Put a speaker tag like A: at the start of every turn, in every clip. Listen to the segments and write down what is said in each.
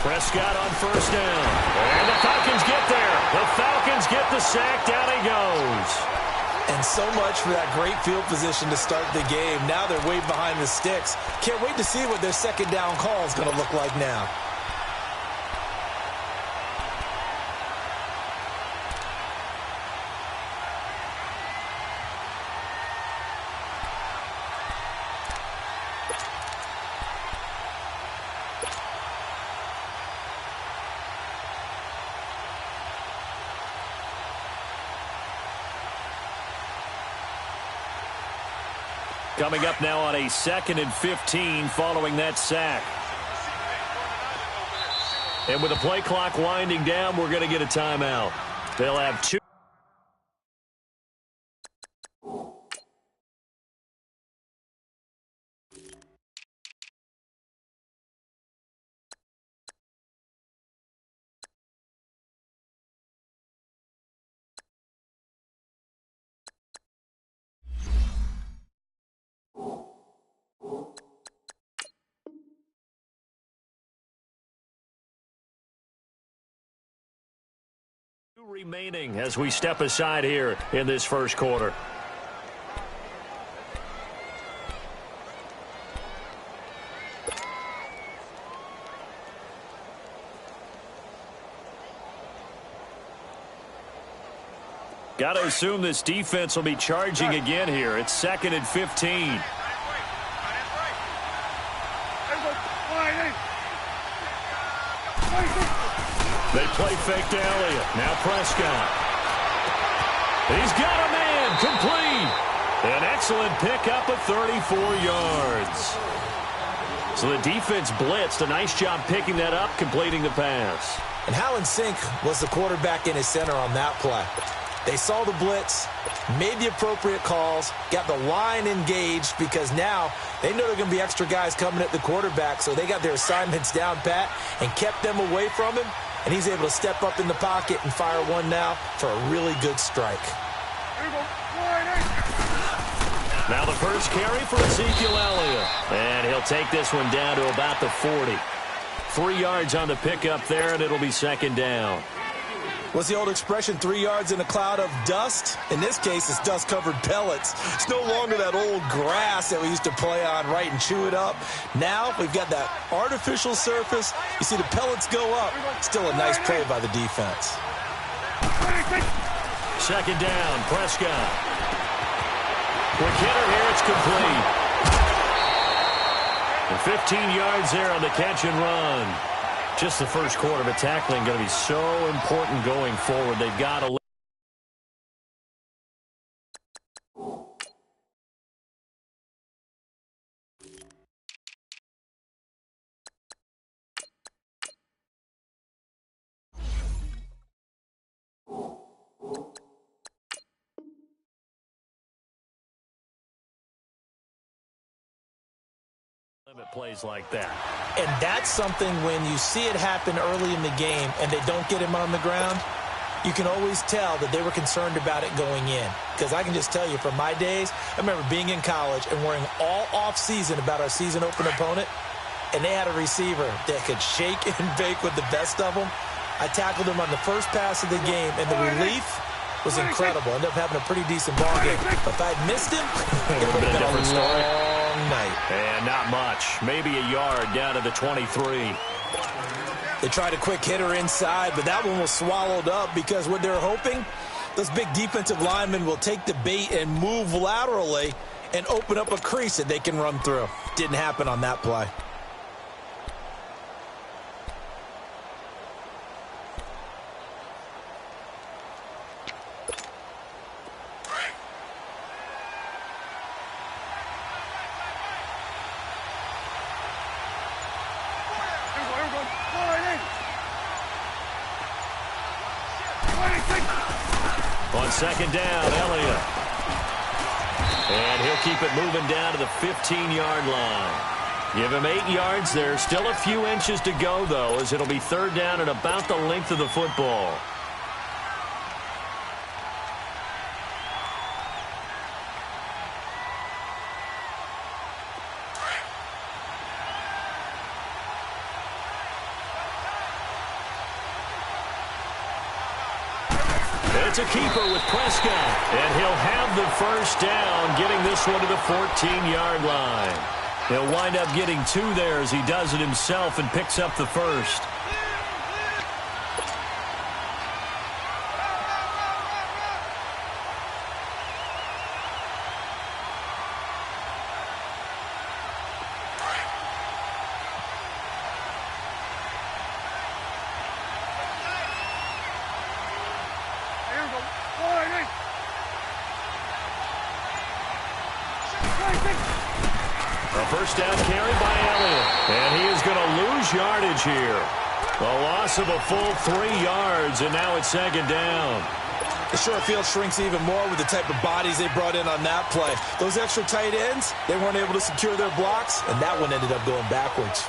A: Prescott on first down. And the Falcons get there. The Falcons get the sack. Down he goes.
B: And so much for that great field position to start the game. Now they're way behind the sticks. Can't wait to see what their second down call is going to look like now.
A: Coming up now on a 2nd and 15 following that sack. And with the play clock winding down, we're going to get a timeout. They'll have two. Remaining as we step aside here in this first quarter. Got to assume this defense will be charging again here. It's 2nd and 15. They play fake to Elliott. Now Prescott. He's got a man. Complete. An excellent pickup of 34 yards. So the defense blitzed. A nice job picking that up, completing the pass.
B: And how in sync was the quarterback in his center on that play? They saw the blitz, made the appropriate calls, got the line engaged because now they know there are going to be extra guys coming at the quarterback, so they got their assignments down pat and kept them away from him. And he's able to step up in the pocket and fire one now for a really good strike.
A: Now the first carry for Ezekiel Elliott. And he'll take this one down to about the 40. 3 yards on the pickup there, and it'll be 2nd down.
B: What's the old expression, 3 yards in a cloud of dust? In this case, it's dust-covered pellets. It's no longer that old grass that we used to play on, right, and chew it up. Now we've got that artificial surface. You see the pellets go up. Still a nice play by the defense.
A: 2nd down, Prescott. Quick hitter here, it's complete. And 15 yards there on the catch and run. Just the first quarter, but tackling going to be so important going forward. They've got to limit plays like that.
B: And that's something when you see it happen early in the game and they don't get him on the ground, you can always tell that they were concerned about it going in. Because I can just tell you from my days, I remember being in college and worrying all off-season about our season opener opponent, and they had a receiver that could shake and bake with the best of them. I tackled him on the first pass of the game, and the relief was incredible. Ended up having a pretty decent ball game. But if I'd missed him, it would have been a different story. Night.
A: And not much. Maybe a yard down to the 23.
B: They tried a quick hitter inside, but that one was swallowed up because what they're hoping, those big defensive linemen will take the bait and move laterally and open up a crease that they can run through. Didn't happen on that play.
A: On 2nd down, Elliott. And he'll keep it moving down to the 15-yard line. Give him 8 yards. There's still a few inches to go, though, as it'll be 3rd down and about the length of the football. It's a keeper with Prescott. And he'll have the first down, getting this one to the 14-yard line. He'll wind up getting 2 there as he does it himself and picks up the first. A first down carry by Elliott. And he is going to lose yardage here. A loss of a full 3 yards, and now it's second down.
B: The short field shrinks even more with the type of bodies they brought in on that play. Those extra tight ends, they weren't able to secure their blocks, and that one ended up going backwards.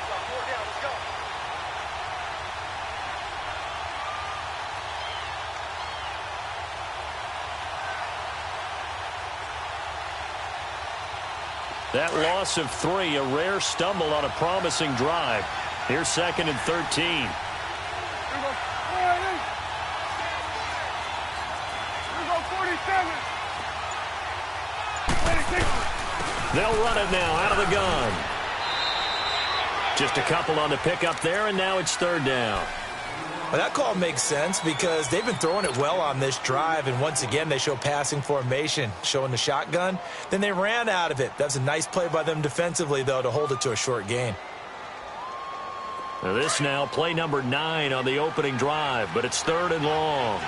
A: That loss of 3, a rare stumble on a promising drive. Here's second and 13. They'll run it now out of the gun. Just a couple on the pickup there, and now it's third down.
B: Well, that call makes sense because they've been throwing it well on this drive, and once again they show passing formation, showing the shotgun. Then they ran out of it. That's a nice play by them defensively, though, to hold it to a short gain.
A: Now this now play number 9 on the opening drive, but it's third and long.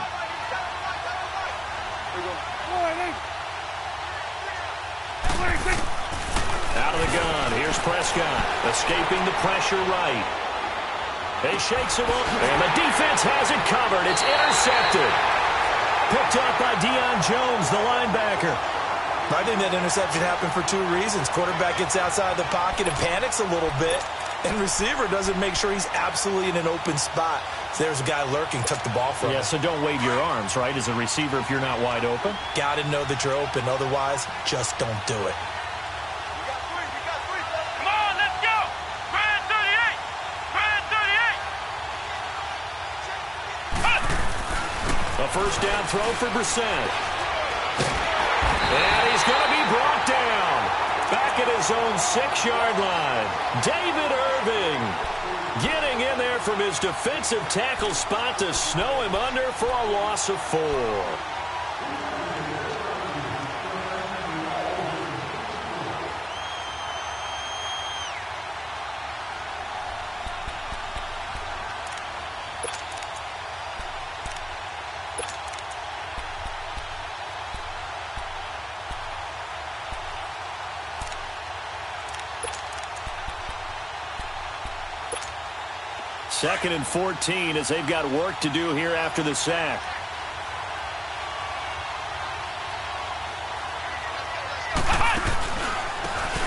A: Out of the gun, here's Prescott, escaping the pressure right. He shakes him up, and the defense has it covered. It's intercepted. Picked up by Deion Jones, the linebacker.
B: I think that interception happened for 2 reasons. Quarterback gets outside the pocket and panics a little bit, and receiver doesn't make sure he's absolutely in an open spot. So there's a guy lurking, took the ball from him.
A: Yeah, so don't wave your arms, right, as a receiver if you're not wide open.
B: Got to know that you're open. Otherwise, just don't do it.
A: A first down throw for Brissett. And he's going to be brought down. Back at his own 6-yard line. David Irving getting in there from his defensive tackle spot to snow him under for a loss of 4. Second and 14 as they've got work to do here after the sack.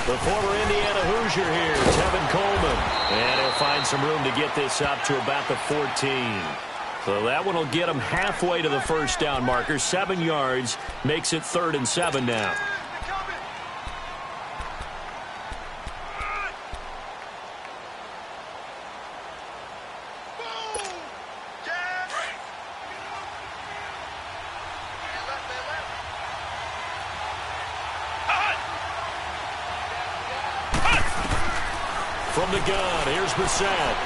A: The former Indiana Hoosier here, Tevin Coleman. And he'll find some room to get this up to about the 14. So that one will get him halfway to the first down marker. 7 yards makes it 3rd and 7 now. From the gun, here's Brissett.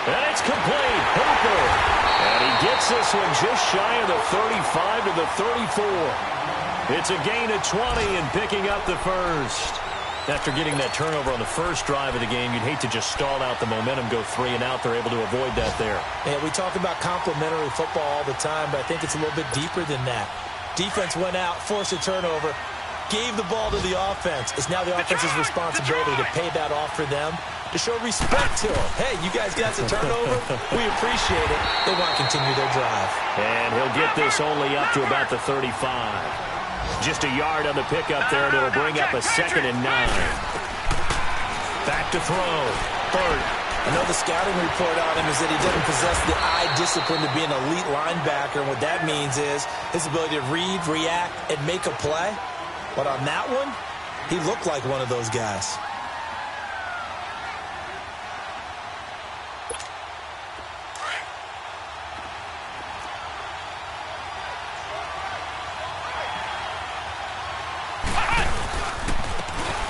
A: And it's complete. Hooper. And he gets this one just shy of the 35 to the 34. It's a gain of 20 and picking up the first. After getting that turnover on the first drive of the game, you'd hate to just stall out the momentum, go 3 and out. They're able to avoid that there.
B: Yeah, we talk about complementary football all the time, but I think it's a little bit deeper than that. Defense went out, forced a turnover, gave the ball to the offense. It's now the offense's responsibility to pay that off for them, to show respect to them. Hey, you guys got the turnover. We appreciate it. They want to continue their drive.
A: And he'll get this only up to about the 35. Just a yard on the pickup there, and it'll bring up a 2nd and 9. Back to throw. Third.
B: I know the scouting report on him is that he doesn't possess the eye discipline to be an elite linebacker, and what that means is his ability to read, react, and make a play. But on that one, he looked like one of those guys.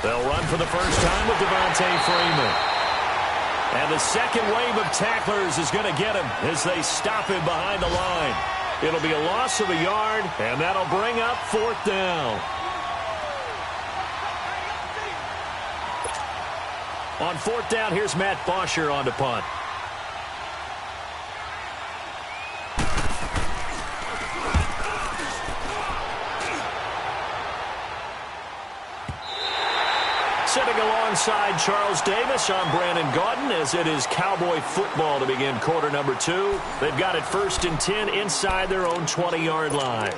A: They'll run for the first time with Devontae Freeman. And the second wave of tacklers is going to get him as they stop him behind the line. It'll be a loss of a yard, and that'll bring up 4th down. On 4th down, here's Matt Bosher on to punt. Sitting alongside Charles Davis, I'm Brandon Gaudin as it is Cowboy football to begin quarter number 2. They've got it 1st and 10 inside their own 20-yard line.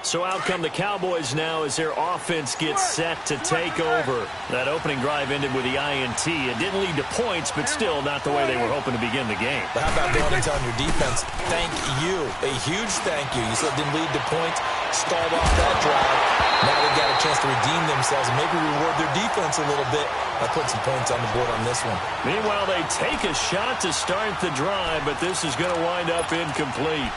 A: So out come the Cowboys now as their offense gets set to take over. That opening drive ended with the INT. It didn't lead to points, but still not the way they were hoping to begin the game.
B: But how about going and telling your defense, thank you, a huge thank you. You said it didn't lead to points, stalled off that drive. Now they've got a chance to redeem themselves and maybe reward their defense a little bit by putting some points on the board on this one.
A: Meanwhile, they take a shot to start the drive, but this is going to wind up incomplete.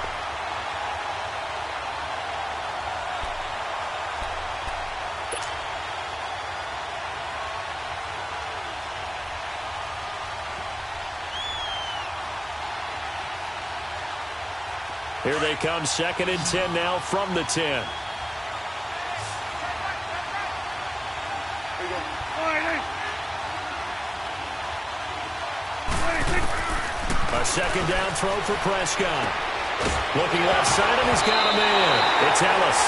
A: Here they come, 2nd and 10 now from the 10. A 2nd down throw for Prescott. Looking left side, and he's got a man. It's Ellis.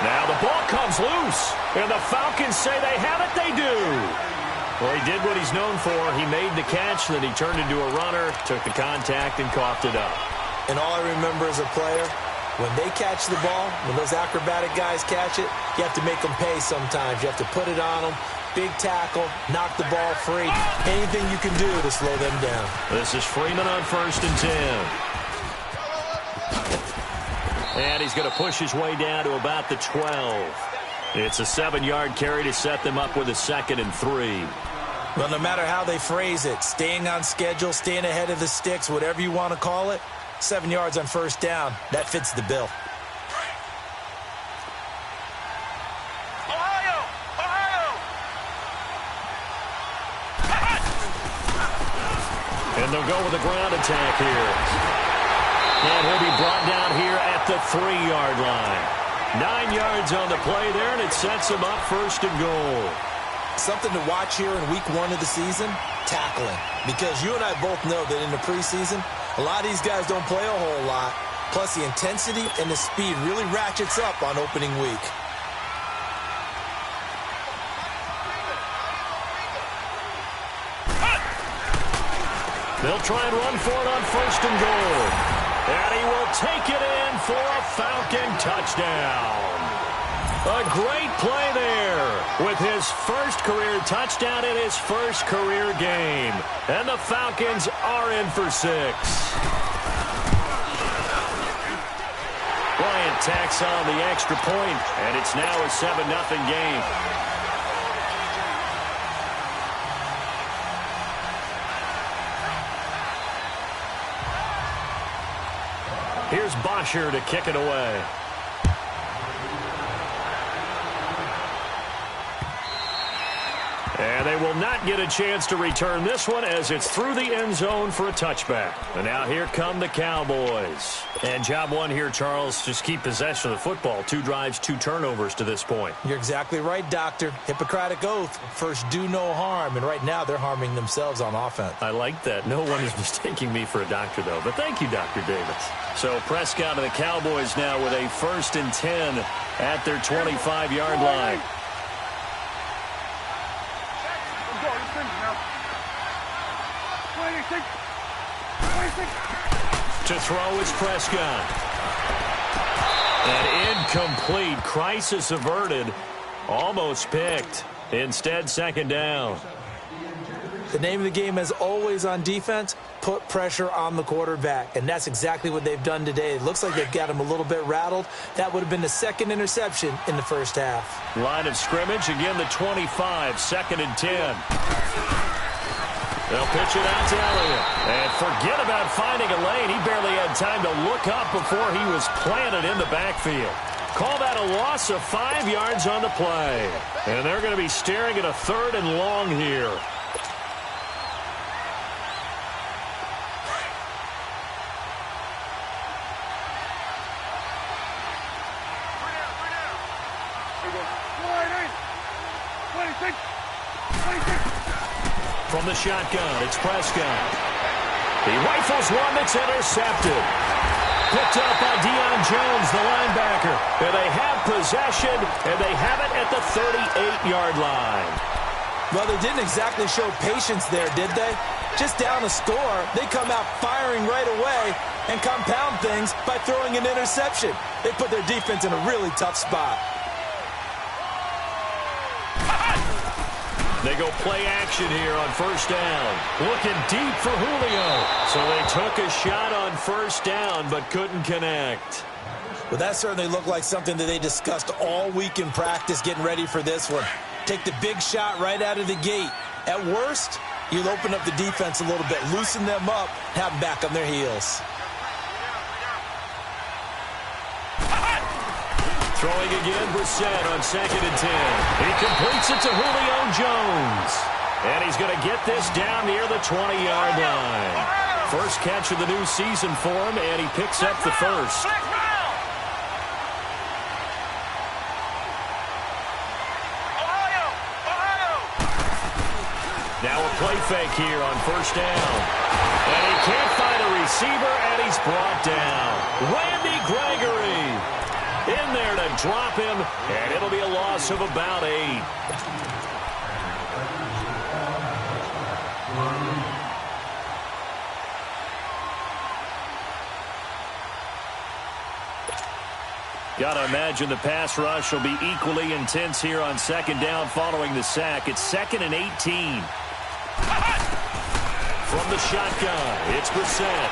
A: Now the ball comes loose, and the Falcons say they have it. They do. Well, he did what he's known for. He made the catch, then he turned into a runner, took the contact, and coughed it up.
B: And all I remember as a player, when they catch the ball, when those acrobatic guys catch it, you have to make them pay sometimes. You have to put it on them. Big tackle, knock the ball free. Anything you can do to slow them down.
A: This is Freeman on 1st and 10. And he's going to push his way down to about the 12. It's a 7-yard carry to set them up with a 2nd and 3.
B: Well, no matter how they phrase it, staying on schedule, staying ahead of the sticks, whatever you want to call it, 7 yards on 1st down. That fits the bill.
A: And they'll go with a ground attack here. And he'll be brought down here at the 3-yard line. 9 yards on the play there, and it sets him up 1st and goal.
B: Something to watch here in week 1 of the season, tackling. Because you and I both know that in the preseason, a lot of these guys don't play a whole lot. Plus, the intensity and the speed really ratchets up on opening week.
A: They'll try and run for it on 1st and goal. And he will take it in for a Falcon touchdown. A great play there with his first career touchdown in his first career game. And the Falcons are in for 6. Bryant tacks on the extra point, and it's now a 7-0 game. Here's Bosher to kick it away. And they will not get a chance to return this one as it's through the end zone for a touchback. And now here come the Cowboys. And job one here, Charles, just keep possession of the football. 2 drives, 2 turnovers to this point.
B: You're exactly right, Doctor. Hippocratic oath. First, do no harm. And right now, they're harming themselves on offense.
A: I like that. No one is mistaking me for a doctor, though. But thank you, Dr. Davis. So Prescott and the Cowboys now with a 1st and 10 at their 25-yard line. To throw is Prescott. And incomplete. Crisis averted. Almost picked. Instead, 2nd down.
B: The name of the game is always on defense, put pressure on the quarterback. And that's exactly what they've done today. It looks like they've got him a little bit rattled. That would have been the 2nd interception in the first half.
A: Line of scrimmage, again the 25, 2nd and 10. They'll pitch it out to Elliott. And forget about finding a lane. He barely had time to look up before he was planted in the backfield. Call that a loss of 5 yards on the play. And they're going to be staring at a 3rd and long here. From the shotgun, it's Prescott. He rifles one that's intercepted. Picked up by Deion Jones, the linebacker. And they have possession, and they have it at the 38-yard line.
B: Well, they didn't exactly show patience there, did they? Just down a score, they come out firing right away and compound things by throwing an interception. They put their defense in a really tough spot.
A: They go play action here on 1st down. Looking deep for Julio. So they took a shot on 1st down but couldn't connect.
B: Well, that certainly looked like something that they discussed all week in practice getting ready for this one. Take the big shot right out of the gate. At worst, you'll open up the defense a little bit, loosen them up, have them back on their heels.
A: Throwing again, Brissett on 2nd and 10. He completes it to Julio Jones. And he's going to get this down near the 20-yard line. First catch of the new season for him, and he picks up the first. Now a play fake here on 1st down. And he can't find a receiver, and he's brought down. Randy Gregory in there to drop him, and it'll be a loss of about 8. Gotta imagine the pass rush will be equally intense here on 2nd down following the sack. It's 2nd and 18. From the shotgun, it's Brissett.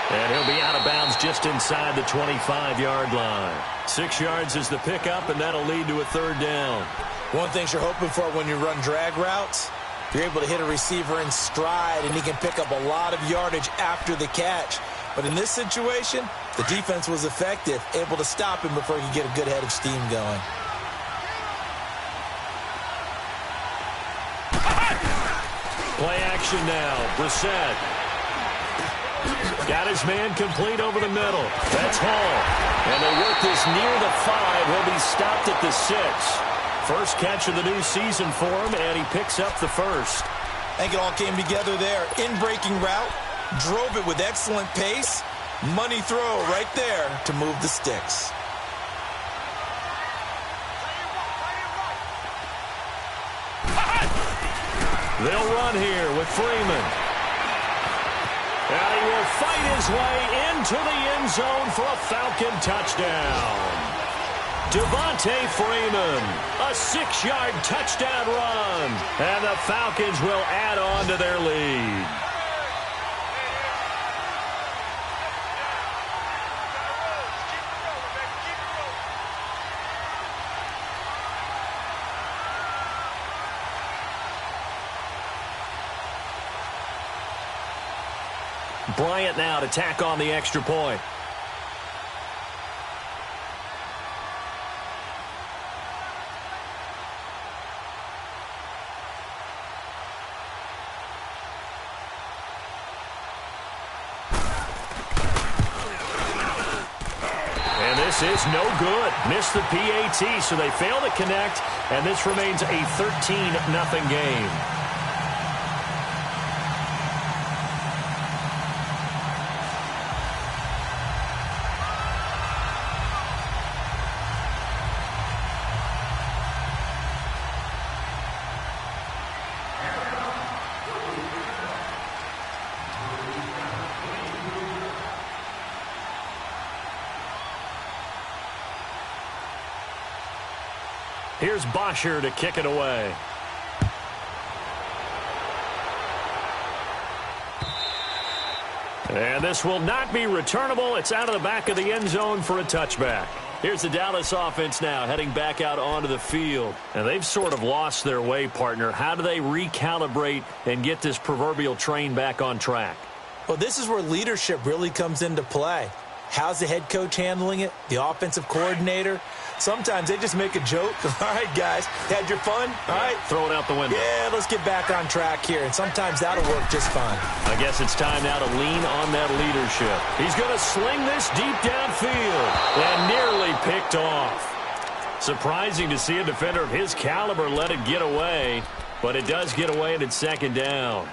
A: And he'll be out of bounds just inside the 25-yard line. 6 yards is the pickup, and that'll lead to a 3rd down.
B: One thing you're hoping for when you run drag routes, you're able to hit a receiver in stride, and he can pick up a lot of yardage after the catch. But in this situation, the defense was effective, able to stop him before he could get a good head of steam going.
A: Play action now. Brissett. Got his man complete over the middle. That's Hall. And they work this near the 5. He'll be stopped at the 6. First catch of the new season for him, and he picks up the first.
B: I think it all came together there. In-breaking route, drove it with excellent pace. Money throw right there to move the sticks.
A: They'll run here with Freeman. And he will fight his way into the end zone for a Falcon touchdown. Devontae Freeman, a 6-yard touchdown run. And the Falcons will add on to their lead. Bryant now to tack on the extra point. And this is no good. Missed the PAT, so they fail to connect, and this remains a 13-0 game. Here's Bosher to kick it away. And this will not be returnable. It's out of the back of the end zone for a touchback. Here's the Dallas offense now heading back out onto the field. And they've sort of lost their way, partner. How do they recalibrate and get this proverbial train back on track?
B: Well, this is where leadership really comes into play. How's the head coach handling it? The offensive coordinator? Sometimes they just make a joke. All right, guys, had your fun? All right.
A: Throw it out the window.
B: Yeah, let's get back on track here. And sometimes that'll work just fine.
A: I guess it's time now to lean on that leadership. He's going to sling this deep downfield and nearly picked off. Surprising to see a defender of his caliber let it get away, but it does get away and it's second down.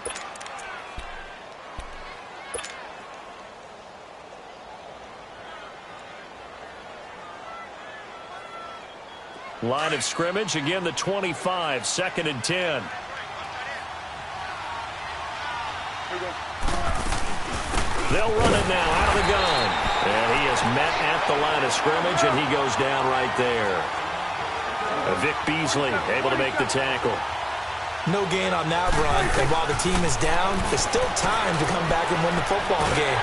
A: Line of scrimmage, again the 25, 2nd and 10. They'll run it now out of the gun. And he is met at the line of scrimmage, and he goes down right there. Vic Beasley able to make the tackle.
B: No gain on that run, and while the team is down, there's still time to come back and win the football game.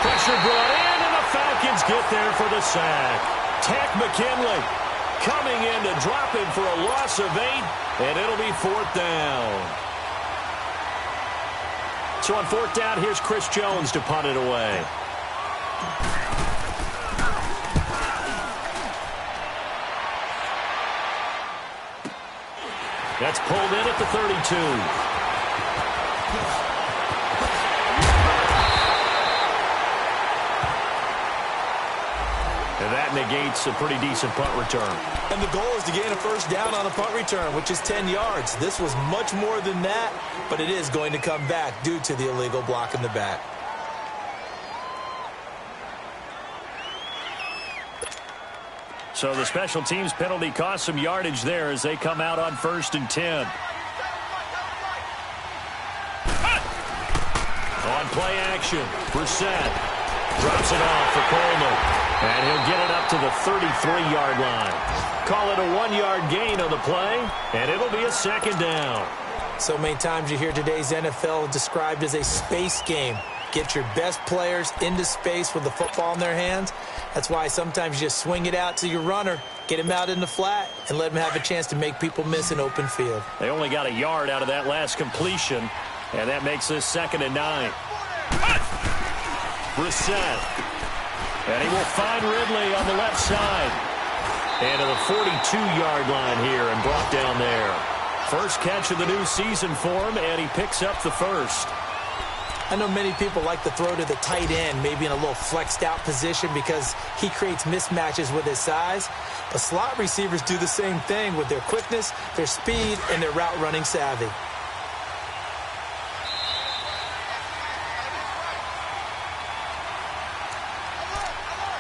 A: Pressure brought in, and the Falcons get there for the sack. Tack McKinley coming in to drop him for a loss of 8, and it'll be 4th down. So on 4th down, here's Chris Jones to punt it away. That's pulled in at the 32. And that negates a pretty decent punt return.
B: And the goal is to gain a first down on a punt return, which is 10 yards. This was much more than that, but it is going to come back due to the illegal block in the back.
A: So the special teams penalty cost some yardage there as they come out on 1st and 10. On play action, Brissett drops it off for Coleman. And he'll get it up to the 33-yard line. Call it a 1-yard gain on the play, and it'll be a 2nd down.
B: So many times you hear today's NFL described as a space game. Get your best players into space with the football in their hands. That's why sometimes you just swing it out to your runner, get him out in the flat, and let him have a chance to make people miss an open field.
A: They only got a yard out of that last completion, and that makes this 2nd and 9. Brissett. And he will find Ridley on the left side. And to the 42-yard line here and brought down there. First catch of the new season for him, and he picks up the first.
B: I know many people like to throw to the tight end, maybe in a little flexed out position because he creates mismatches with his size. But slot receivers do the same thing with their quickness, their speed, and their route running savvy.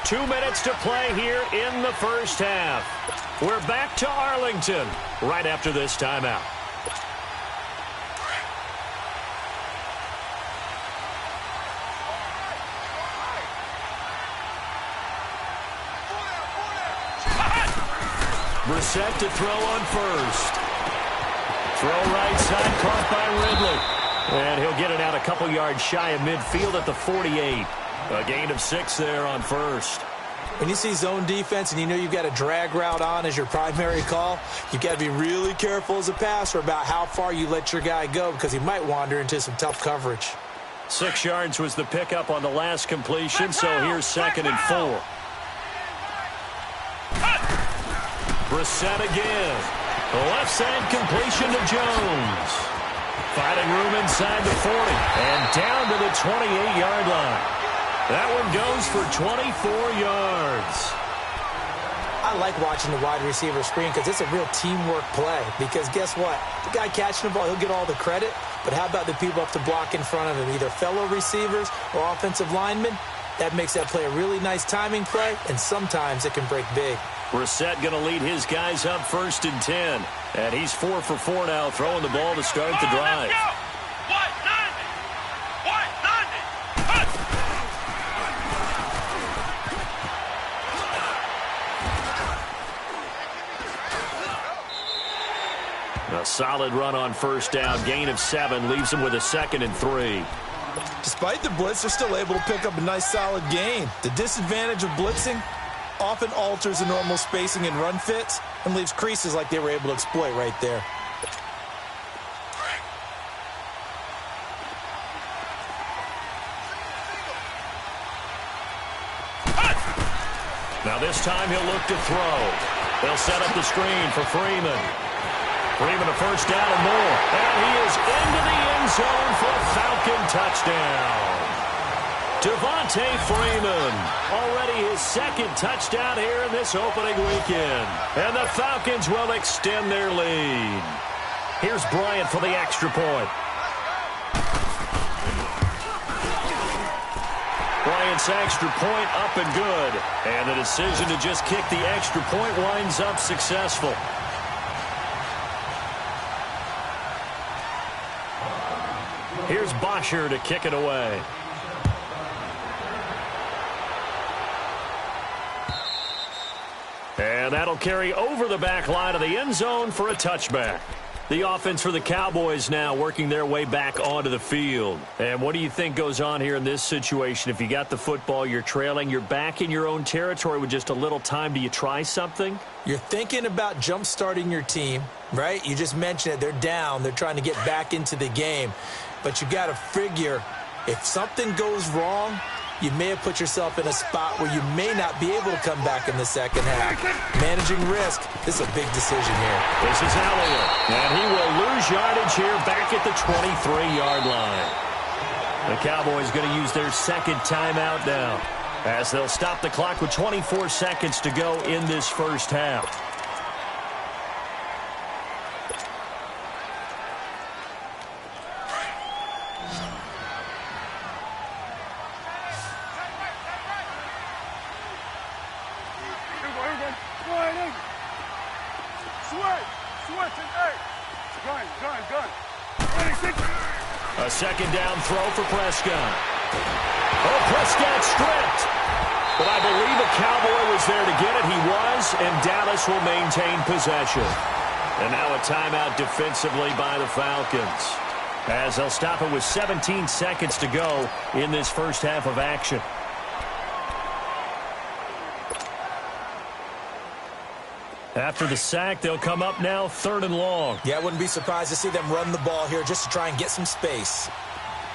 A: Two minutes to play here in the first half. We're back to Arlington right after this timeout. Brissett to throw on first. Throw right side, caught by Ridley. And he'll get it out a couple yards shy of midfield at the 48. A gain of 6 there on first.
B: When you see zone defense and you know you've got a drag route on as your primary call, you've got to be really careful as a passer about how far you let your guy go because he might wander into some tough coverage.
A: 6 yards was the pickup on the last completion, so here's 2nd and 4. Brissett again. Left side completion to Jones. Finding room inside the 40 and down to the 28-yard line. That one goes for 24 yards.
B: I like watching the wide receiver screen because it's a real teamwork play. Because guess what? The guy catching the ball, he'll get all the credit. But how about the people up to block in front of him, either fellow receivers or offensive linemen? That makes that play a really nice timing play, and sometimes it can break big.
A: Brissett going to lead his guys up 1st and 10. And he's 4 for 4 now, throwing the ball to start the drive. A solid run on first down. Gain of 7 leaves him with a 2nd and 3.
B: Despite the blitz, they're still able to pick up a nice solid gain. The disadvantage of blitzing, often alters the normal spacing and run fits and leaves creases like they were able to exploit right there.
A: Now this time he'll look to throw. They'll set up the screen for Freeman. Freeman a first down and more. And he is into the end zone for a Falcon touchdown. Devontae Freeman, already his second touchdown here in this opening weekend. And the Falcons will extend their lead. Here's Bryant for the extra point. Bryant's extra point up and good. And the decision to just kick the extra point winds up successful. Here's Bosher to kick it away. And that'll carry over the back line of the end zone for a touchback. The offense for the Cowboys now working their way back onto the field. And what do you think goes on here in this situation? If you got the football, you're trailing, you're back in your own territory with just a little time. Do you try something?
B: You're thinking about jump-starting your team, right? You just mentioned it. They're down. They're trying to get back into the game. But you got to figure if something goes wrong, you may have put yourself in a spot where you may not be able to come back in the second half. Managing risk, this is a big decision here.
A: This is Elliott, and he will lose yardage here back at the 23-yard line. The Cowboys going to use their second timeout now as they'll stop the clock with 24 seconds to go in this first half. A second down throw for Prescott. Oh, Prescott stripped. But I believe a Cowboy was there to get it. He was, and Dallas will maintain possession. And now a timeout defensively by the Falcons, as they'll stop it with 17 seconds to go in this first half of action. After the sack, they'll come up now 3rd and long.
B: Yeah, I wouldn't be surprised to see them run the ball here just to try and get some space.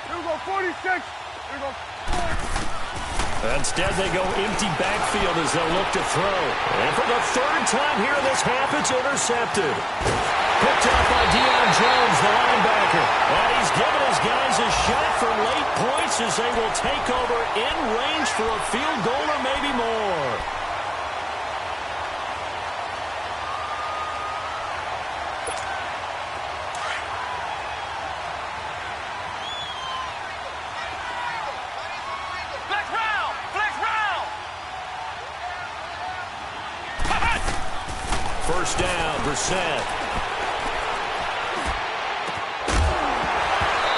C: Here we go, 46. Here we go.
A: Instead, they go empty backfield as they'll look to throw. And for the 3rd time here in this half, it's intercepted. Picked up by Deion Jones, the linebacker. And he's given his guys a shot for late points as they will take over in range for a field goal or maybe more. First down, Brissett.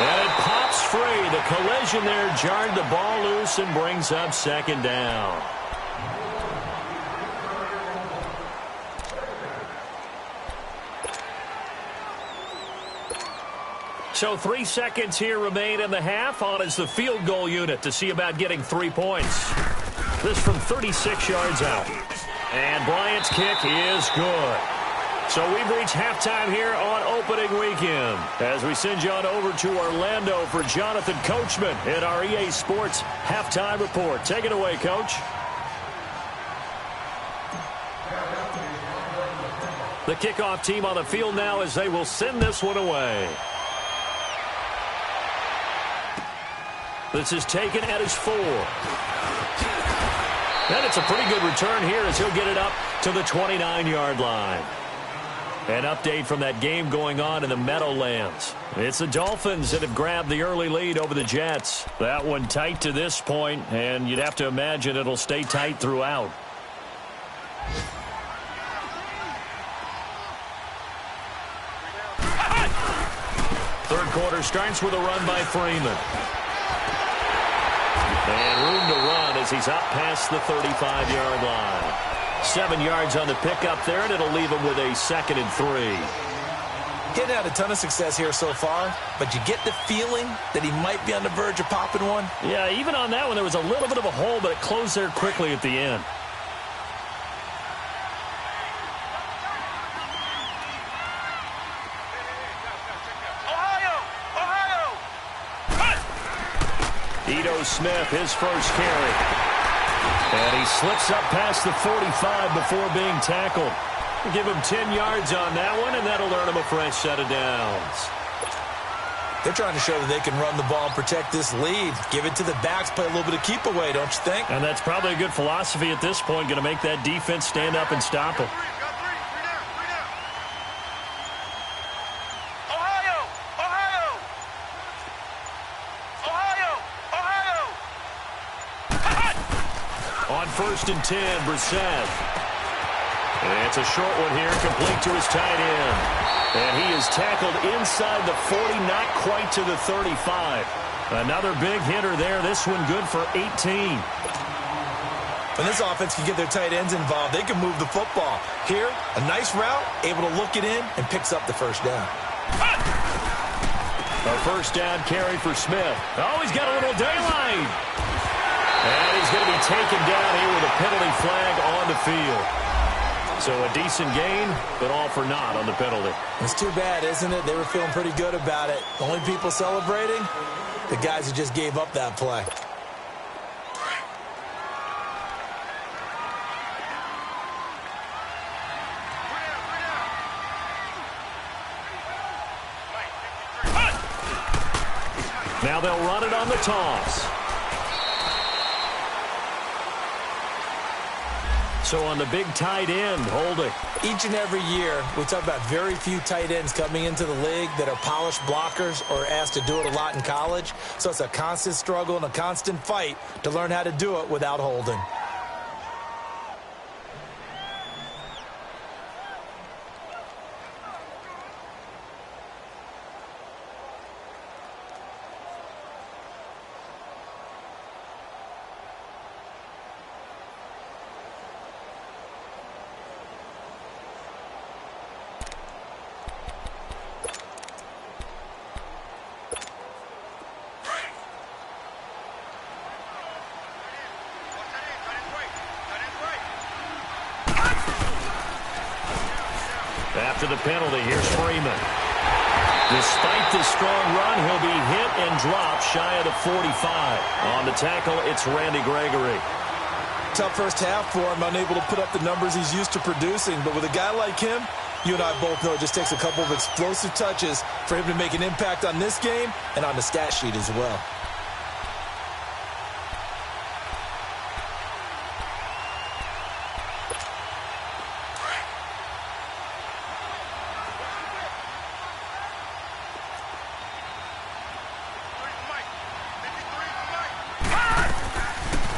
A: And it pops free. The collision there jarred the ball loose and brings up 2nd down. So 3 seconds here remain in the half. On is the field goal unit to see about getting 3 points. This from 36 yards out. And Bryant's kick is good. So we've reached halftime here on opening weekend as we send you on over to Orlando for Jonathan Coachman in our EA Sports Halftime Report. Take it away, Coach. The kickoff team on the field now as they will send this one away. This is taken at his 4. And it's a pretty good return here as he'll get it up to the 29-yard line. An update from that game going on in the Meadowlands. It's the Dolphins that have grabbed the early lead over the Jets. That one tight to this point, and you'd have to imagine it'll stay tight throughout. Third quarter starts with a run by Freeman. And room to run as he's up past the 35-yard line. 7 yards on the pickup there, and it'll leave him with a 2nd and 3.
B: Getting had a ton of success here so far, but you get the feeling that he might be on the verge of popping one.
A: Yeah, even on that one, there was a little bit of a hole, but it closed there quickly at the end. Ito Smith, his first carry. And he slips up past the 45 before being tackled. Give him 10 yards on that one, and that'll earn him a fresh set of downs.
B: They're trying to show that they can run the ball and protect this lead. Give it to the backs, play a little bit of keep away, don't you think?
A: And that's probably a good philosophy at this point, going to make that defense stand up and stop them. On 1st and 10, Brissett. And it's a short one here, complete to his tight end. And he is tackled inside the 40, not quite to the 35. Another big hitter there. This one good for 18.
B: When this offense can get their tight ends involved, they can move the football. Here, a nice route, able to look it in, and picks up the first down.
A: A first down carry for Smith. Oh, he's got a little daylight. And he's going to be taken down here with a penalty flag on the field. So a decent gain, but all for naught on the penalty.
B: It's too bad, isn't it? They were feeling pretty good about it. The only people celebrating, the guys who just gave up that play.
A: Now they'll run it on the toss. So on the big tight end, Holding.
B: Each and every year, we talk about very few tight ends coming into the league that are polished blockers or asked to do it a lot in college. So it's a constant struggle and a constant fight to learn how to do it without holding.
A: After the penalty, here's Freeman. Despite the strong run, he'll be hit and dropped shy of the 45. On the tackle, it's Randy Gregory.
B: Tough first half for him, unable to put up the numbers he's used to producing. But with a guy like him, you and I both know it just takes a couple of explosive touches for him to make an impact on this game and on the stat sheet as well.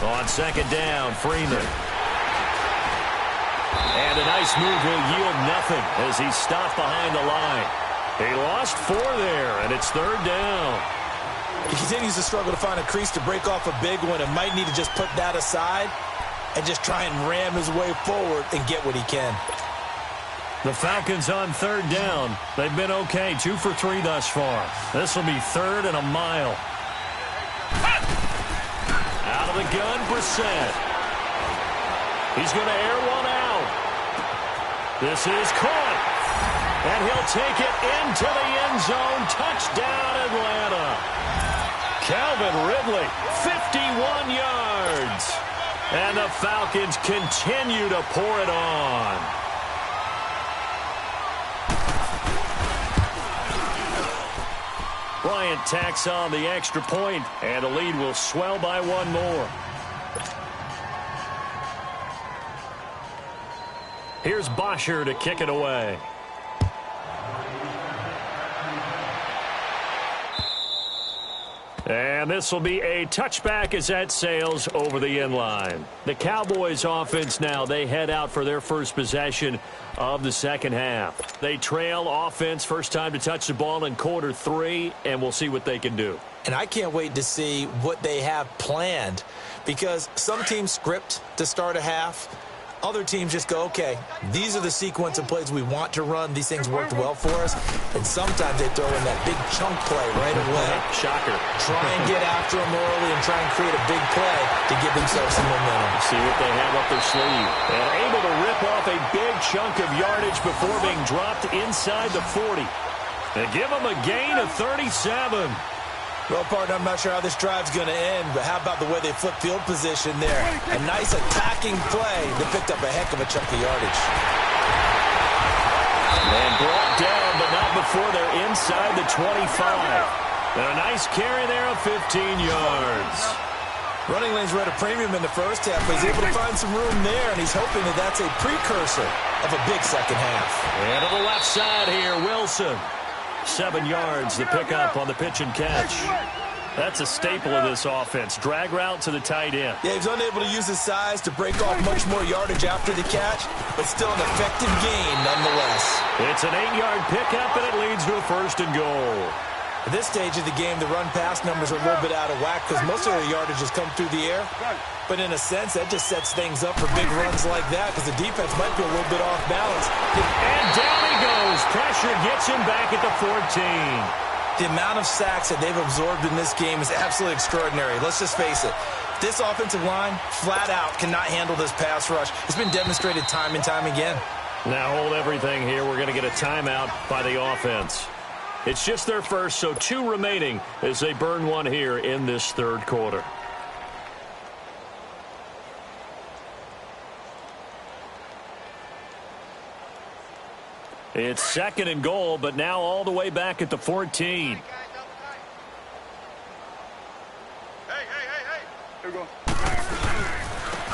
A: On second down, Freeman. And a nice move will yield nothing as he's stopped behind the line. He lost 4 there, and it's third down.
B: He continues to struggle to find a crease to break off a big one and might need to just put that aside and just try and ram his way forward and get what he can.
A: The Falcons on third down. They've been okay, 2 for 3 thus far. This will be 3rd and a mile. Out of the gun, Brissett. He's going to air one out. This is caught. And he'll take it into the end zone. Touchdown, Atlanta. Calvin Ridley, 51 yards. And the Falcons continue to pour it on. Bryant tacks on the extra point, and the lead will swell by 1 more. Here's Bosher to kick it away. And this will be a touchback as that sails over the end line. The Cowboys offense now, they head out for their first possession of the second half. They trail offense, first time to touch the ball in quarter 3, and we'll see what they can do.
B: And I can't wait to see what they have planned, because some teams script to start a half. Other teams just go, okay, these are the sequence of plays we want to run. These things worked well for us. And sometimes they throw in that big chunk play right away.
A: Shocker.
B: Try and get after them early and try and create a big play to give themselves some momentum.
A: See what they have up their sleeve. And able to rip off a big chunk of yardage before being dropped inside the 40. They give them a gain of 37.
B: Well, partner, I'm not sure how this drive's going to end, but how about the way they flip field position there? A nice attacking play that picked up a heck of a chunk of yardage.
A: And brought down, but not before they're inside the 25. And a nice carry there of 15 yards.
B: Running lanes were at a premium in the first half, but he's able to find some room there, and he's hoping that that's a precursor of a big second half.
A: And to the left side here, Wilson. 7 yards, the pickup on the pitch and catch. That's a staple of this offense. Drag route to the tight end.
B: Yeah, he's unable to use his size to break off much more yardage after the catch, but still an effective gain nonetheless.
A: It's an 8-yard pickup, and it leads to a 1st and goal.
B: At this stage of the game, the run-pass numbers are a little bit out of whack because most of the yardage has come through the air. But in a sense, that just sets things up for big runs like that because the defense might be a little bit off balance.
A: And down he goes. Pressure gets him back at the 14.
B: The amount of sacks that they've absorbed in this game is absolutely extraordinary. Let's just face it. This offensive line, flat out, cannot handle this pass rush. It's been demonstrated time and time again.
A: Now hold everything here. We're going to get a timeout by the offense. It's just their first, so 2 remaining as they burn one here in this 3rd quarter. It's 2nd and goal, but now all the way back at the 14.
C: Hey. Here we go.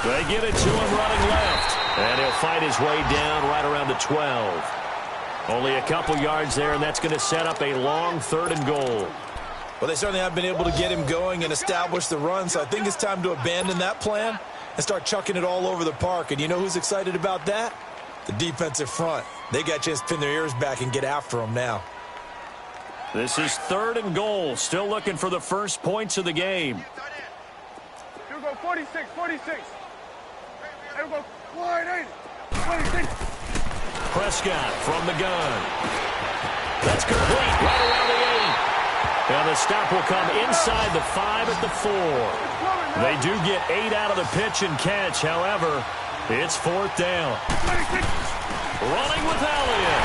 A: They get it to him running left, and he'll fight his way down right around the 12. Only a couple yards there, and that's going to set up a long 3rd and goal.
B: Well, they certainly have been able to get him going and establish the run, so I think it's time to abandon that plan and start chucking it all over the park. And you know who's excited about that? The defensive front. They got a chance to pin their ears back and get after him now.
A: This is 3rd and goal. Still looking for the first points of the game.
C: Here we go, 46. Here we go, wide 80. 26.
A: Prescott from the gun. That's complete right around the 8. And the stop will come inside the 5 at the 4. They do get 8 out of the pitch and catch. However, it's 4th down. Running with Elliott.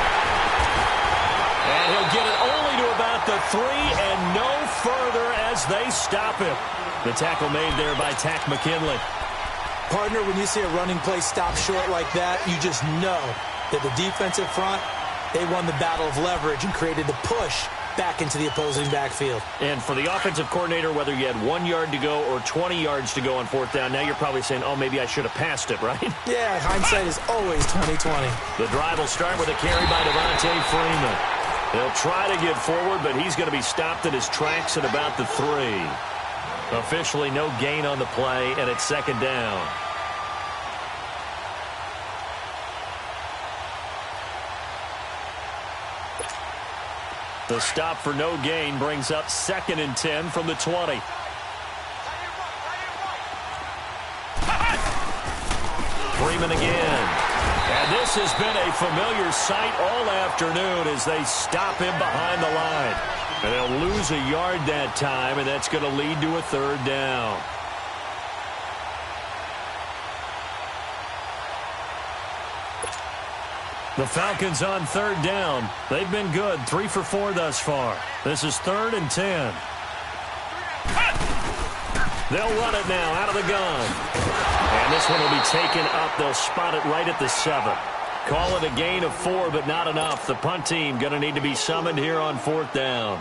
A: And he'll get it only to about the 3 and no further as they stop him. The tackle made there by Tack McKinley.
B: Partner, when you see a running play stop short like that, you just know that the defensive front, they won the battle of leverage and created the push back into the opposing backfield.
A: And for the offensive coordinator, whether you had 1 yard to go or 20 yards to go on 4th down, now you're probably saying, oh, maybe I should have passed it, right?
B: Yeah, hindsight is always 20/20.
A: The drive will start with a carry by Devontae Freeman. They'll try to get forward, but he's going to be stopped in his tracks at about the 3. Officially no gain on the play, and it's 2nd down. The stop for no gain brings up 2nd and 10 from the 20. Freeman again. And this has been a familiar sight all afternoon as they stop him behind the line. And they'll lose a yard that time, and that's going to lead to a 3rd down. The Falcons on 3rd down. They've been good, 3 for 4 thus far. This is 3rd and 10. They'll run it now out of the gun. And this one will be taken up. They'll spot it right at the 7. Call it a gain of 4, but not enough. The punt team going to need to be summoned here on 4th down.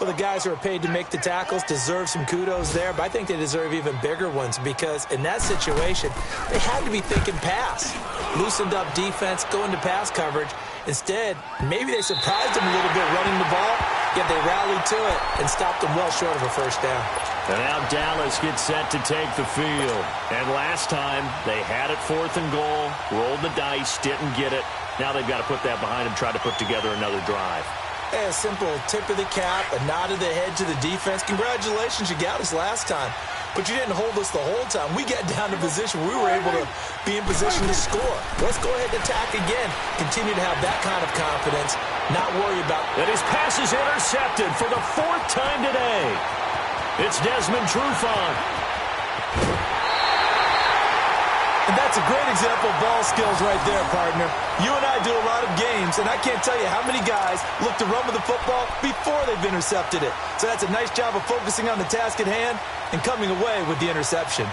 B: Well, the guys who are paid to make the tackles deserve some kudos there, but I think they deserve even bigger ones because in that situation, they had to be thinking pass. Loosened up defense, going to pass coverage. Instead, maybe they surprised them a little bit running the ball, yet they rallied to it and stopped them well short of a 1st down.
A: And now Dallas gets set to take the field. And last time, they had it 4th and goal, rolled the dice, didn't get it. Now they've got to put that behind them, try to put together another drive.
B: A simple tip of the cap, a nod of the head to the defense. Congratulations, you got us last time. But you didn't hold us the whole time. We got down to position where we were able to be in position to score. Let's go ahead and attack again. Continue to have that kind of confidence, not worry about...
A: And his pass is intercepted for the 4th time today. It's Desmond Trufant.
B: And that's a great example of ball skills right there, partner. You and I do a lot of games, and I can't tell you how many guys look to run with the football before they've intercepted it. So that's a nice job of focusing on the task at hand and coming away with the interception.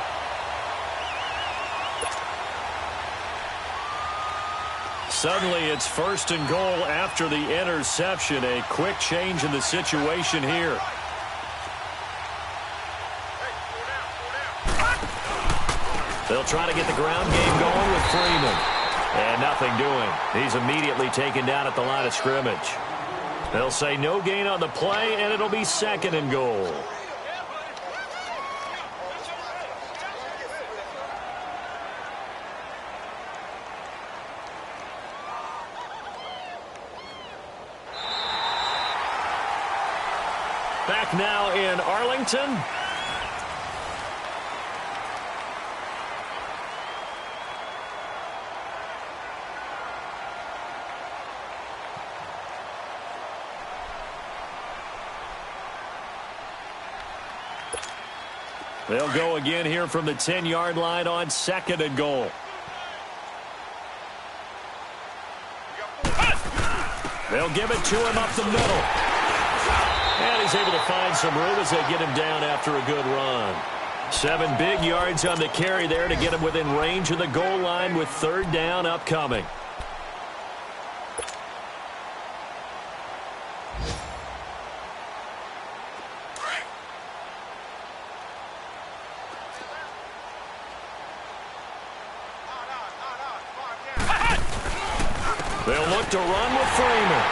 A: Suddenly, it's 1st and goal after the interception. A quick change in the situation here. They'll try to get the ground game going with Freeman. And nothing doing. He's immediately taken down at the line of scrimmage. They'll say no gain on the play, and it'll be 2nd and goal. Back now in Arlington. They'll go again here from the 10-yard line on 2nd and goal. They'll give it to him up the middle. And he's able to find some room as they get him down after a good run. 7 big yards on the carry there to get him within range of the goal line with 3rd down upcoming. They'll look to run with Freeman.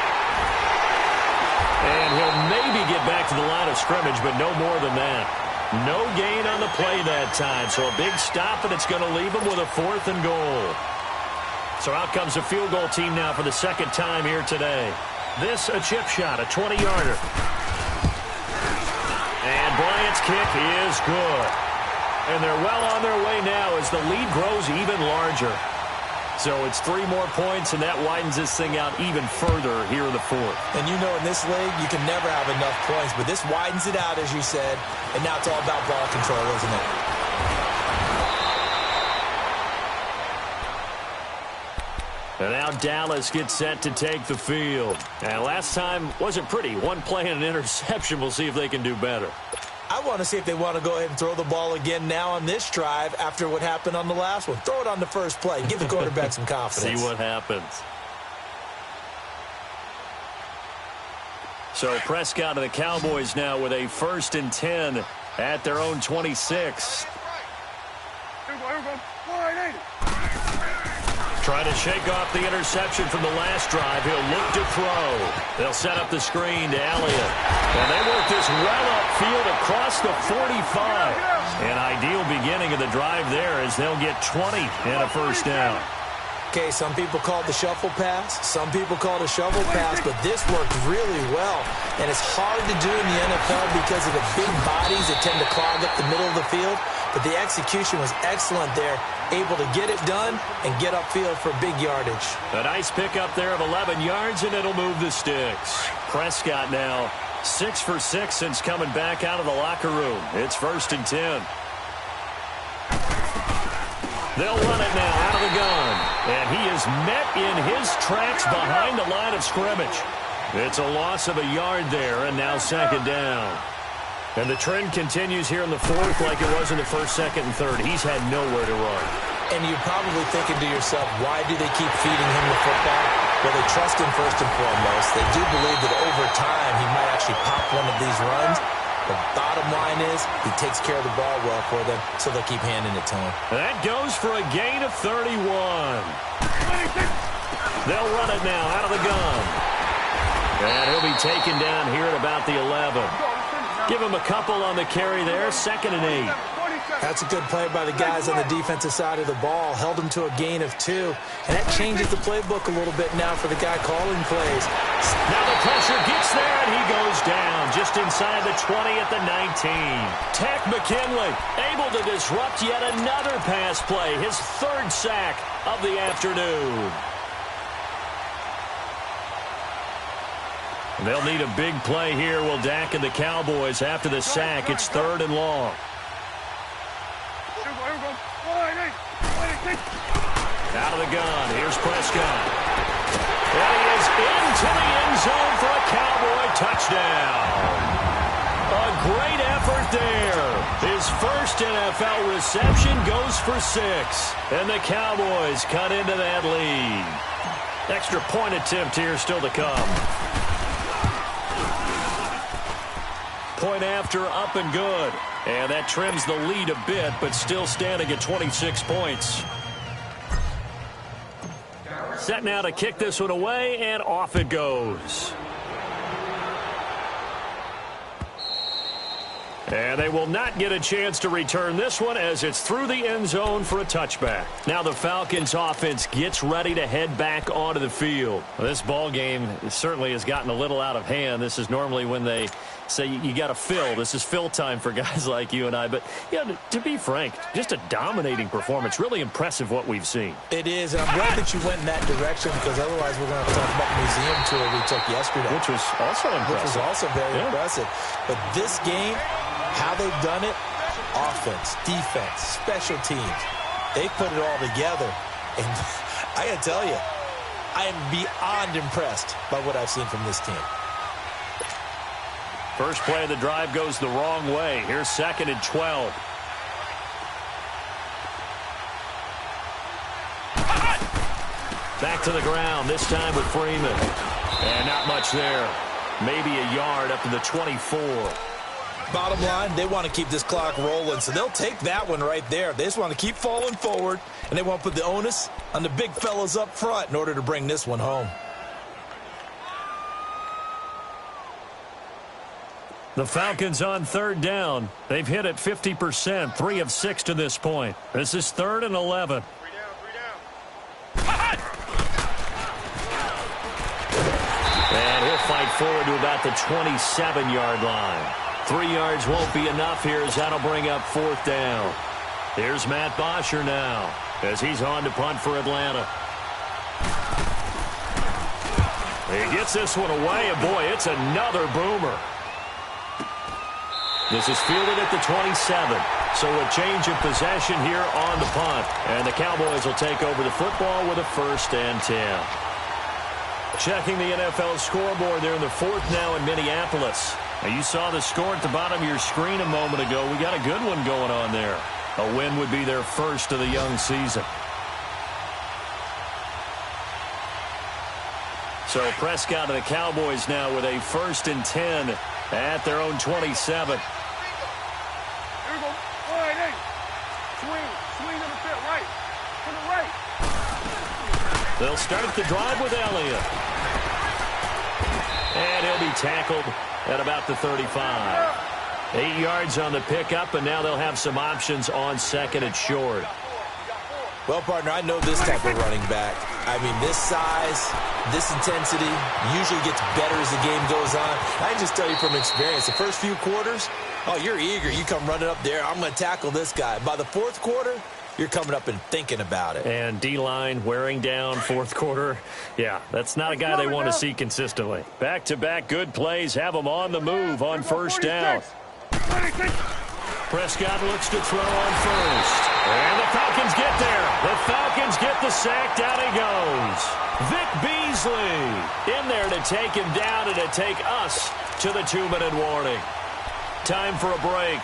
A: And he'll maybe get back to the line of scrimmage, but no more than that. No gain on the play that time, so a big stop, and it's going to leave him with a 4th and goal. So out comes a field goal team now for the 2nd time here today. This a chip shot, a 20-yarder. And Bryant's kick is good. And they're well on their way now as the lead grows even larger. So it's 3 more points, and that widens this thing out even further here in the 4th.
B: And you know in this league, you can never have enough points, but this widens it out, as you said, and now it's all about ball control, isn't it?
A: And now Dallas gets set to take the field. And last time wasn't pretty. 1 play and an interception. We'll see if they can do better.
B: I want to see if they want to go ahead and throw the ball again now on this drive after what happened on the last one. Throw it on the first play. Give the quarterback some confidence.
A: See what happens. So Prescott and the Cowboys now with a 1st and 10 at their own 26. Trying to shake off the interception from the last drive. He'll look to throw. They'll set up the screen to Elliott. And they work this well upfield across the 45. An ideal beginning of the drive there as they'll get 20 and a 1st down.
B: Okay, some people call it the shuffle pass. Some people call it a shovel pass, but this worked really well. And it's hard to do in the NFL because of the big bodies that tend to clog up the middle of the field. But the execution was excellent there, able to get it done and get upfield for big yardage.
A: A nice pickup there of 11 yards, and it'll move the sticks. Prescott now 6 for 6 since coming back out of the locker room. It's 1st and 10. They'll run it now out of the gun. And he is met in his tracks behind the line of scrimmage. It's a loss of a yard there, and now 2nd down. And the trend continues here in the 4th like it was in the 1st, 2nd, and 3rd. He's had nowhere to run.
B: And you're probably thinking to yourself, why do they keep feeding him the football? Well, they trust him first and foremost. They do believe that over time he might actually pop one of these runs. The bottom line is he takes care of the ball well for them, so they'll keep handing it to him.
A: That goes for a gain of 31. They'll run it now out of the gun. And he'll be taken down here at about the 11. Give him a couple on the carry there, 2nd and 8.
B: That's a good play by the guys on the defensive side of the ball. Held him to a gain of 2. And that changes the playbook a little bit now for the guy calling plays.
A: Now the pressure gets there, and he goes down just inside the 20 at the 19. Tech McKinley able to disrupt yet another pass play, his 3rd sack of the afternoon. They'll need a big play here. Will Dak and the Cowboys after the sack. It's 3rd and long. Out of the gun, here's Prescott. And he is into the end zone for a Cowboy touchdown. A great effort there. His first NFL reception goes for 6. And the Cowboys cut into that lead. Extra point attempt here still to come. Point after, up and good. And that trims the lead a bit, but still standing at 26 points. Set now to kick this one away, and off it goes. And they will not get a chance to return this one as it's through the end zone for a touchback. Now the Falcons offense gets ready to head back onto the field. Well, this ball game certainly has gotten a little out of hand. This is normally when they say you got to fill. This is fill time for guys like you and I. But, yeah, to be frank, just a dominating performance. Really impressive what we've seen.
B: It is, and I'm glad that you went in that direction because otherwise we're going to talk about the museum tour we took yesterday.
A: Which was also impressive.
B: Which was also very impressive. But this game, how they've done it, offense, defense, special teams, they put it all together. And I got to tell you, I am beyond impressed by what I've seen from this team.
A: First play of the drive goes the wrong way. Here's 2nd and 12. Back to the ground, this time with Freeman. And not much there. Maybe a yard up to the 24.
B: Bottom line, they want to keep this clock rolling, so they'll take that one right there. They just want to keep falling forward, and they want to put the onus on the big fellas up front in order to bring this one home.
A: The Falcons on 3rd down. They've hit it 50%, 3 of 6 to this point. This is 3rd and 11.
C: 3 down.
A: And he'll fight forward to about the 27-yard line. 3 yards won't be enough here as that'll bring up 4th down. Here's Matt Bosher now as he's on to punt for Atlanta. He gets this one away, and boy, it's another boomer. This is fielded at the 27. So a change of possession here on the punt. And the Cowboys will take over the football with a 1st and 10. Checking the NFL scoreboard there in the 4th now in Minneapolis. Now you saw the score at the bottom of your screen a moment ago. We got a good one going on there. A win would be their first of the young season. So Prescott and the Cowboys now with a 1st and 10 at their own 27.
C: Here we go. Wide eight. Swing to the fit. Right. To the right.
A: They'll start the drive with Elliott. And he'll be tackled at about the 35. 8 yards on the pickup, and now they'll have some options on 2nd and short.
B: Well, partner, I know this type of running back. I mean, this size, this intensity usually gets better as the game goes on. I can just tell you from experience, the first few quarters, oh, you're eager. You come running up there, I'm going to tackle this guy. By the 4th quarter, you're coming up and thinking about it.
A: And D-line wearing down 4th quarter. Yeah, that's not a guy they want to see consistently. Back-to-back good plays have them on the move on 1st down. Prescott looks to throw on 1st. And the Falcons get there. The Falcons get the sack. Down he goes. Vic Beasley in there to take him down and to take us to the 2-minute warning. Time for a break.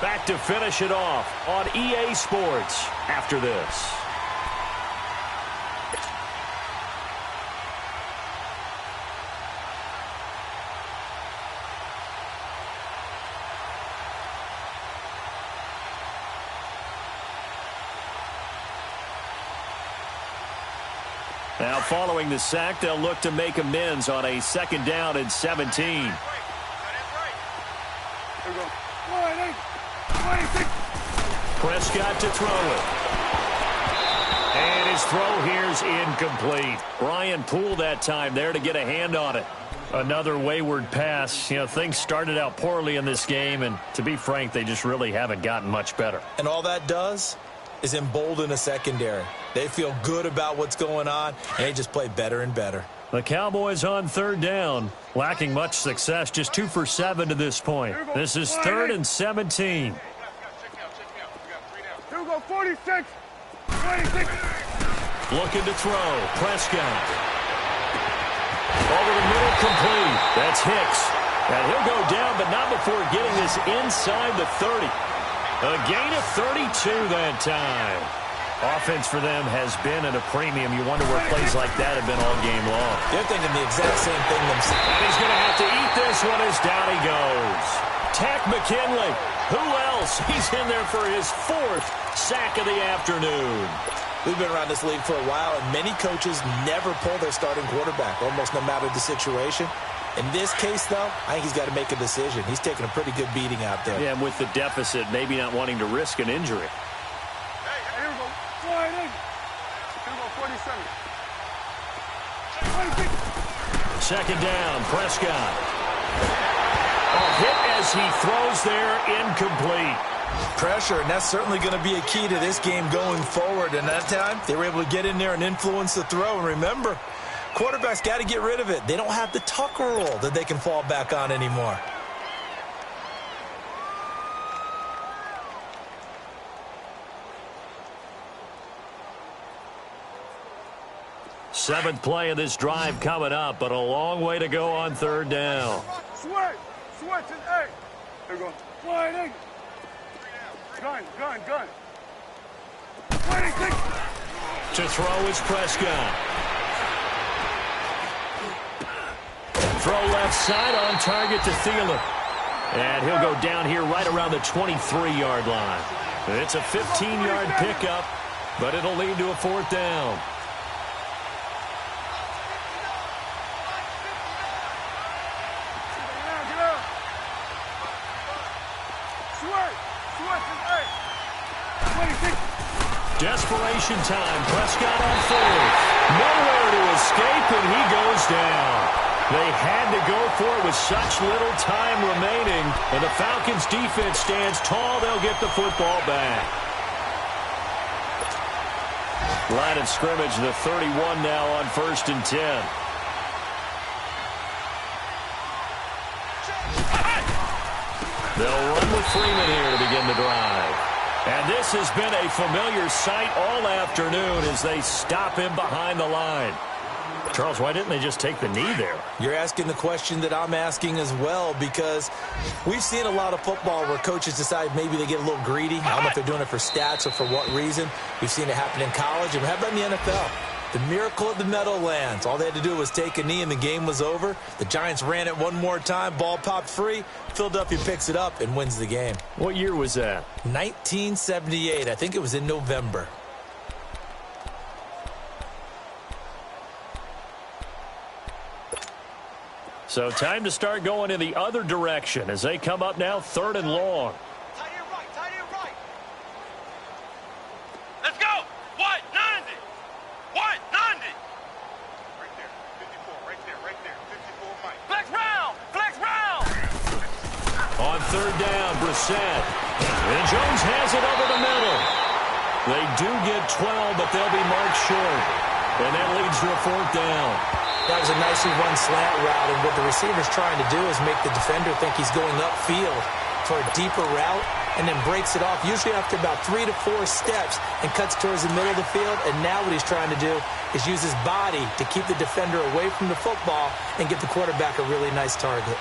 A: Back to finish it off on EA Sports after this. Now following the sack, they'll look to make amends on a 2nd down and 17.
C: Here we go. Wide eight.
A: Prescott to throw it. And his throw here's incomplete. Brian Poole that time there to get a hand on it. Another wayward pass. You know, things started out poorly in this game, and to be frank, they just really haven't gotten much better.
B: And all that does is embolden a secondary. They feel good about what's going on, and they just play better and better.
A: The Cowboys on 3rd down, lacking much success, just 2 for 7 to this point. This is 3rd and 17.
C: Here we go, 46.
A: Looking to throw. Prescott. Over the middle, complete. That's Hicks. And he'll go down, but not before getting this inside the 30. A gain of 32 that time. Offense for them has been at a premium. You wonder where plays like that have been all game long.
B: They're thinking the exact same thing themselves.
A: And he's going to have to eat this one as down he goes. Tack McKinley. Who else? He's in there for his 4th sack of the afternoon.
B: We've been around this league for a while, and many coaches never pull their starting quarterback, almost no matter the situation. In this case, though, I think he's got to make a decision. He's taking a pretty good beating out there.
A: Yeah, and with the deficit, maybe not wanting to risk an injury.
C: Hey, here we go. Wide in. Here we go, 47. 26.
A: Second down, Prescott. A hit as he throws there, incomplete.
B: Pressure, and that's certainly going to be a key to this game going forward. And that time, they were able to get in there and influence the throw. And remember, quarterbacks got to get rid of it. They don't have the Tucker rule that they can fall back on anymore.
A: Seventh play of this drive coming up, but a long way to go on third down.
C: Switch. Switch and hey. Here we go. Wide in. Gun. 26.
A: To throw is Prescott. Throw left side on target to Thielen. And he'll go down here right around the 23-yard line. It's a 15-yard pickup, but it'll lead to a 4th down. Desperation time. Prescott on 4th. Nowhere to escape, and he goes down. They had to go for it with such little time remaining, and the Falcons' defense stands tall. They'll get the football back. Line of scrimmage, the 31 now on 1st and 10. They'll run with Freeman here to begin the drive. And this has been a familiar sight all afternoon as they stop him behind the line. Charles, why didn't they just take the knee there?
B: You're asking the question that I'm asking as well, because we've seen a lot of football where coaches decide maybe they get a little greedy. I don't know if they're doing it for stats or for what reason. We've seen it happen in college, and how about in the NFL? The miracle at the Meadowlands. All they had to do was take a knee, and the game was over. The Giants ran it one more time. Ball popped free. Philadelphia picks it up and wins the game.
A: What year was that?
B: 1978. I think it was in November.
A: So time to start going in the other direction as they come up now 3rd and long.
C: Tight end right. Let's go. What? 90. What? 90. Right there. 54. Right there. 54, Mike. Flex round.
A: On 3rd down, Brissett. And Jones has it over the middle. They do get 12, but they'll be marked short. And that leads to a 4th down.
B: That was a nicely run slant route, and what the receiver's trying to do is make the defender think he's going upfield for a deeper route and then breaks it off, usually after about 3 to 4 steps, and cuts towards the middle of the field. And now what he's trying to do is use his body to keep the defender away from the football and get the quarterback a really nice target.